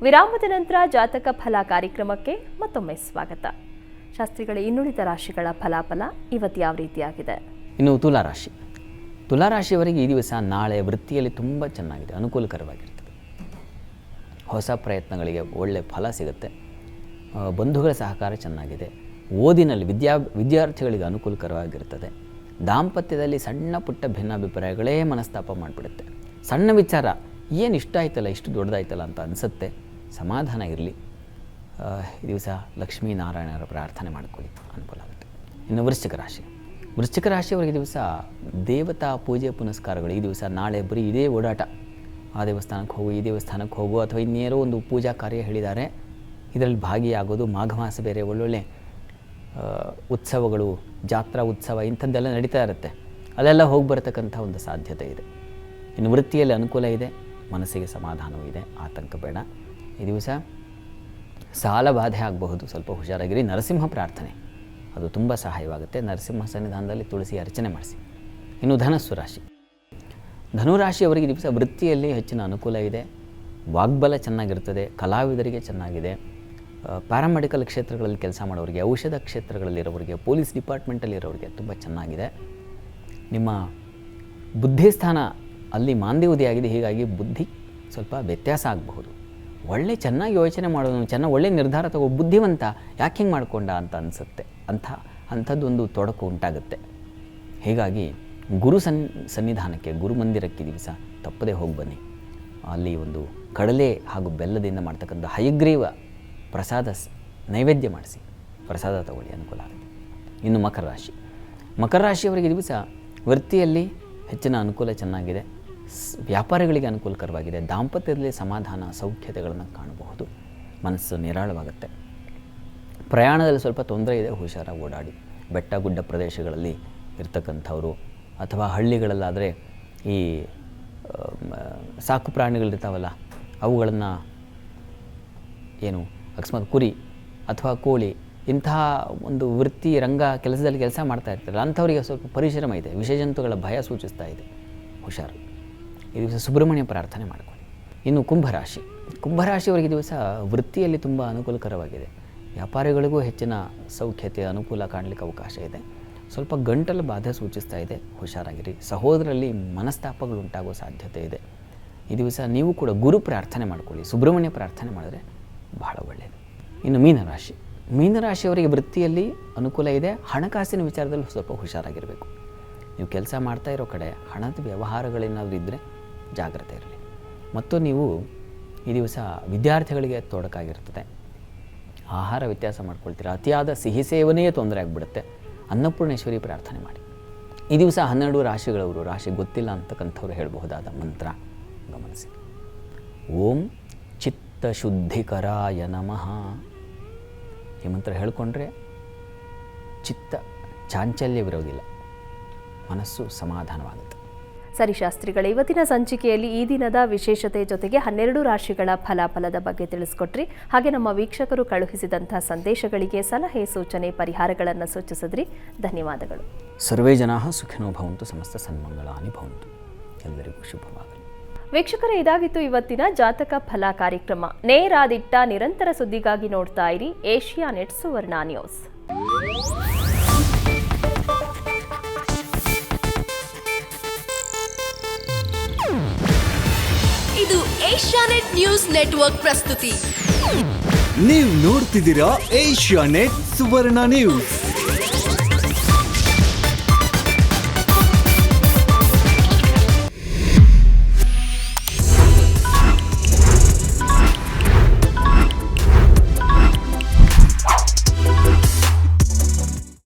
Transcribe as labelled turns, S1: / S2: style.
S1: ವಿರಾಮದ ನಂತರ ಜಾತಕ ಫಲ ಕಾರ್ಯಕ್ರಮಕ್ಕೆ ಮತ್ತೊಮ್ಮೆ ಸ್ವಾಗತ. ಶಾಸ್ತ್ರಿಗಳ ಇನ್ನುಳಿದ ರಾಶಿಗಳ ಫಲಾಫಲ ಇವತ್ತು ಯಾವ ರೀತಿಯಾಗಿದೆ?
S2: ಇನ್ನು ತುಲಾರಾಶಿಯವರಿಗೆ ಈ ದಿವಸ ನಾಳೆ ವೃತ್ತಿಯಲ್ಲಿ ತುಂಬ ಚೆನ್ನಾಗಿದೆ, ಅನುಕೂಲಕರವಾಗಿರ್ತದೆ. ಹೊಸ ಪ್ರಯತ್ನಗಳಿಗೆ ಒಳ್ಳೆಯ ಫಲ ಸಿಗುತ್ತೆ. ಬಂಧುಗಳ ಸಹಕಾರ ಚೆನ್ನಾಗಿದೆ. ಓದಿನಲ್ಲಿ ವಿದ್ಯಾರ್ಥಿಗಳಿಗೆ ಅನುಕೂಲಕರವಾಗಿರ್ತದೆ. ದಾಂಪತ್ಯದಲ್ಲಿ ಸಣ್ಣ ಪುಟ್ಟ ಭಿನ್ನಾಭಿಪ್ರಾಯಗಳೇ ಮನಸ್ತಾಪ ಮಾಡಿಬಿಡುತ್ತೆ. ಸಣ್ಣ ವಿಚಾರ ಏನು ಇಷ್ಟ ಆಯ್ತಲ್ಲ, ಇಷ್ಟು ದೊಡ್ಡದಾಯ್ತಲ್ಲ ಅಂತ ಅನಿಸುತ್ತೆ. ಸಮಾಧಾನ ಇರಲಿ. ಈ ದಿವಸ ಲಕ್ಷ್ಮೀನಾರಾಯಣರ ಪ್ರಾರ್ಥನೆ ಮಾಡ್ಕೊಳ್ಳಿ, ಅನುಕೂಲ ಆಗುತ್ತೆ. ಇನ್ನು ವೃಶ್ಚಿಕ ರಾಶಿಯವರಿಗೆ ದಿವಸ ದೇವತಾ ಪೂಜೆ ಪುನಸ್ಕಾರಗಳು. ಈ ದಿವಸ ನಾಳೆ ಬರೀ ಇದೇ ಓಡಾಟ. ಆ ದೇವಸ್ಥಾನಕ್ಕೆ ಹೋಗು, ಈ ದೇವಸ್ಥಾನಕ್ಕೆ ಹೋಗು, ಅಥವಾ ಇನ್ನೇನೋ ಒಂದು ಪೂಜಾ ಕಾರ್ಯ ಹೇಳಿದ್ದಾರೆ, ಇದರಲ್ಲಿ ಭಾಗಿಯಾಗೋದು. ಮಾಘ ಮಾಸ ಬೇರೆ, ಒಳ್ಳೊಳ್ಳೆ ಉತ್ಸವಗಳು, ಜಾತ್ರಾ ಉತ್ಸವ ಇಂಥದ್ದೆಲ್ಲ ನಡೀತಾ ಇರುತ್ತೆ. ಅಲ್ಲೆಲ್ಲ ಹೋಗಿ ಬರತಕ್ಕಂಥ ಒಂದು ಸಾಧ್ಯತೆ ಇದೆ. ಇನ್ನು ವೃತ್ತಿಯಲ್ಲಿ ಅನುಕೂಲ ಇದೆ, ಮನಸ್ಸಿಗೆ ಸಮಾಧಾನವೂ ಇದೆ, ಆತಂಕ ಬೇಡ. ಈ ದಿವಸ ಸಾಲ ಬಾಧೆ ಆಗಬಹುದು, ಸ್ವಲ್ಪ ಹುಷಾರಾಗಿರಿ. ನರಸಿಂಹ ಪ್ರಾರ್ಥನೆ ಅದು ತುಂಬ ಸಹಾಯವಾಗುತ್ತೆ. ನರಸಿಂಹ ಸನ್ನಿಧಾನದಲ್ಲಿ ತುಳಸಿ ಅರ್ಚನೆ ಮಾಡಿಸಿ. ಇನ್ನು ಧನುರಾಶಿಯವರಿಗೆ ದಿವಸ ವೃತ್ತಿಯಲ್ಲಿ ಹೆಚ್ಚಿನ ಅನುಕೂಲ ಇದೆ. ವಾಗ್ಬಲ ಚೆನ್ನಾಗಿರ್ತದೆ. ಕಲಾವಿದರಿಗೆ ಚೆನ್ನಾಗಿದೆ. ಪ್ಯಾರಾಮೆಡಿಕಲ್ ಕ್ಷೇತ್ರಗಳಲ್ಲಿ ಕೆಲಸ ಮಾಡೋರಿಗೆ, ಔಷಧ ಕ್ಷೇತ್ರಗಳಲ್ಲಿರೋರಿಗೆ, ಪೊಲೀಸ್ ಡಿಪಾರ್ಟ್ಮೆಂಟಲ್ಲಿರೋರಿಗೆ ತುಂಬ ಚೆನ್ನಾಗಿದೆ. ನಿಮ್ಮ ಬುದ್ಧಿಸ್ಥಾನ ಅಲ್ಲಿ ಮಾಂದ್ಯವುದಿಯಾಗಿದೆ, ಹೀಗಾಗಿ ಬುದ್ಧಿ ಸ್ವಲ್ಪ ವ್ಯತ್ಯಾಸ ಆಗಬಹುದು. ಚೆನ್ನಾಗಿ ಯೋಚನೆ ಮಾಡೋದು, ಒಳ್ಳೆ ನಿರ್ಧಾರ ತಗೋ, ಬುದ್ಧಿವಂತ ಯಾಕೆ ಹಿಂಗೆ ಮಾಡಿಕೊಂಡ ಅಂತ ಅನಿಸುತ್ತೆ. ಅಂಥದ್ದೊಂದು ತೊಡಕು ಉಂಟಾಗುತ್ತೆ. ಹೀಗಾಗಿ ಗುರು ಸನ್ನಿಧಾನಕ್ಕೆ, ಗುರುಮಂದಿರಕ್ಕೆ ದಿವಸ ತಪ್ಪದೇ ಹೋಗಿ ಬನ್ನಿ. ಅಲ್ಲಿ ಒಂದು ಕಡಲೆ ಹಾಗೂ ಬೆಲ್ಲದಿಂದ ಮಾಡ್ತಕ್ಕಂಥ ಹಯಗ್ರೀವ ಪ್ರಸಾದ ನೈವೇದ್ಯ ಮಾಡಿಸಿ, ಪ್ರಸಾದ ತಗೊಳ್ಳಿ, ಅನುಕೂಲ ಆಗುತ್ತೆ. ಇನ್ನು ಮಕರ ರಾಶಿಯವರಿಗೆ ದಿವಸ ವೃತ್ತಿಯಲ್ಲಿ ಹೆಚ್ಚಿನ ಅನುಕೂಲ ಚೆನ್ನಾಗಿದೆ. ವ್ಯಾಪಾರಿಗಳಿಗೆ ಅನುಕೂಲಕರವಾಗಿದೆ. ದಾಂಪತ್ಯದಲ್ಲಿ ಸಮಾಧಾನ ಸೌಖ್ಯತೆಗಳನ್ನು ಕಾಣಬಹುದು. ಮನಸ್ಸು ನಿರಾಳವಾಗುತ್ತೆ. ಪ್ರಯಾಣದಲ್ಲಿ ಸ್ವಲ್ಪ ತೊಂದರೆ ಇದೆ, ಹುಷಾರಾಗಿ ಓಡಾಡಿ. ಬೆಟ್ಟ ಗುಡ್ಡ ಪ್ರದೇಶಗಳಲ್ಲಿ ಇರ್ತಕ್ಕಂಥವರು ಅಥವಾ ಹಳ್ಳಿಗಳಲ್ಲಾದರೆ ಈ ಸಾಕು ಪ್ರಾಣಿಗಳಿರ್ತಾವಲ್ಲ, ಅವುಗಳನ್ನು ಅಕಸ್ಮಾತ್ ಕುರಿ ಅಥವಾ ಕೋಳಿ ಇಂತಹ ಒಂದು ವೃತ್ತಿ ಕೆಲಸದಲ್ಲಿ ಕೆಲಸ ಮಾಡ್ತಾ ಇರ್ತಾರಲ್ಲ, ಅಂಥವರಿಗೆ ಸ್ವಲ್ಪ ಪರಿಶ್ರಮ ಇದೆ. ವಿಷಜಂತುಗಳ ಭಯ ಸೂಚಿಸ್ತಾ ಇದೆ, ಹುಷಾರು. ಈ ದಿವಸ ಸುಬ್ರಹ್ಮಣ್ಯ ಪ್ರಾರ್ಥನೆ ಮಾಡಿಕೊಳ್ಳಿ. ಇನ್ನು ಕುಂಭರಾಶಿಯವರಿಗೆ ದಿವಸ ವೃತ್ತಿಯಲ್ಲಿ ತುಂಬ ಅನುಕೂಲಕರವಾಗಿದೆ. ವ್ಯಾಪಾರಿಗಳಿಗೂ ಹೆಚ್ಚಿನ ಸೌಖ್ಯತೆ, ಅನುಕೂಲ ಕಾಣಲಿಕ್ಕೆ ಅವಕಾಶ ಇದೆ. ಸ್ವಲ್ಪ ಗಂಟಲು ಬಾಧೆ ಸೂಚಿಸ್ತಾ ಇದೆ, ಹುಷಾರಾಗಿರಿ. ಸಹೋದರಲ್ಲಿ ಮನಸ್ತಾಪಗಳು ಉಂಟಾಗೋ ಸಾಧ್ಯತೆ ಇದೆ. ಈ ದಿವಸ ನೀವು ಕೂಡ ಗುರು ಪ್ರಾರ್ಥನೆ ಮಾಡಿಕೊಳ್ಳಿ, ಸುಬ್ರಹ್ಮಣ್ಯ ಪ್ರಾರ್ಥನೆ ಮಾಡಿದ್ರೆ ಬಹಳ ಒಳ್ಳೆಯದು. ಇನ್ನು ಮೀನರಾಶಿಯವರಿಗೆ ವೃತ್ತಿಯಲ್ಲಿ ಅನುಕೂಲ ಇದೆ. ಹಣಕಾಸಿನ ವಿಚಾರದಲ್ಲಿ ಸ್ವಲ್ಪ ಹುಷಾರಾಗಿರಬೇಕು. ನೀವು ಕೆಲಸ ಮಾಡ್ತಾ ಇರೋ ಕಡೆ ಹಣದ ವ್ಯವಹಾರಗಳೇನಾದರೂ ಇದ್ದರೆ ಜಾಗ್ರತೆ ಇರಲಿ. ಮತ್ತು ನೀವು ಈ ದಿವಸ ವಿದ್ಯಾರ್ಥಿಗಳಿಗೆ ತೊಡಕಾಗಿರ್ತದೆ. ಆಹಾರ ವ್ಯತ್ಯಾಸ ಮಾಡ್ಕೊಳ್ತೀರ. ಅತಿಯಾದ ಸಿಹಿ ಸೇವನೆಯೇ ತೊಂದರೆ ಆಗಿಬಿಡುತ್ತೆ. ಅನ್ನಪೂರ್ಣೇಶ್ವರಿ ಪ್ರಾರ್ಥನೆ ಮಾಡಿ. ಈ ದಿವಸ 12 ರಾಶಿಗಳವರು, ರಾಶಿ ಗೊತ್ತಿಲ್ಲ ಅಂತಕ್ಕಂಥವ್ರು ಹೇಳಬಹುದಾದ ಮಂತ್ರ ಗಮನಿಸಿ. ಓಂ ಚಿತ್ತಶುದ್ಧಿಕರಾಯ ನಮಃ. ಈ ಮಂತ್ರ ಹೇಳಿಕೊಂಡ್ರೆ ಚಿತ್ತ ಚಾಂಚಲ್ಯವಿರೋದಿಲ್ಲ, ಮನಸ್ಸು ಸಮಾಧಾನವಾಗುತ್ತೆ.
S1: ಸರಿ ಶಾಸ್ತ್ರಿಗಳೇ, ಇವತ್ತಿನ ಸಂಚಿಕೆಯಲ್ಲಿ ಈ ದಿನದ ವಿಶೇಷತೆ ಜೊತೆಗೆ 12 ರಾಶಿಗಳ ಫಲಾಫಲದ ಬಗ್ಗೆ ತಿಳಿಸ್ಕೊಟ್ರಿ. ಹಾಗೆ ನಮ್ಮ ವೀಕ್ಷಕರು ಕಳುಹಿಸಿದಂಥ ಸಂದೇಶಗಳಿಗೆ ಸಲಹೆ, ಸೂಚನೆ, ಪರಿಹಾರಗಳನ್ನು ಸೂಚಿಸಿದ್ರಿ. ಧನ್ಯವಾದಗಳು.
S2: ಸರ್ವೇ ಜನಾಃ ಸುಖಿನೋ ಭವಂತು, ಸಮಸ್ತ ಸನ್ಮಂಗಳಾನಿ ಭವಂತು. ಎಲ್ಲರಿಗೂ ಶುಭವಾಗಲಿ.
S1: ವೀಕ್ಷಕರೇ, ಇದಾಗಿತ್ತು ಇವತ್ತಿನ ಜಾತಕ ಫಲ ಕಾರ್ಯಕ್ರಮ. ನೇರಾದಿಟ್ಟ ನಿರಂತರ ಸುದ್ದಿಗಾಗಿ ನೋಡ್ತಾ ಇರಿ ಏಷ್ಯಾನೆಟ್ ಸುವರ್ಣ ನ್ಯೂಸ್.
S3: ಇದು ಏಷ್ಯಾನೆಟ್ ನ್ಯೂಸ್ ನೆಟ್ವರ್ಕ್ ಪ್ರಸ್ತುತಿ.
S4: ನೀವು ನೋಡ್ತಿದ್ದೀರಾ ಏಷ್ಯಾನೆಟ್ ಸುವರ್ಣ ನ್ಯೂಸ್.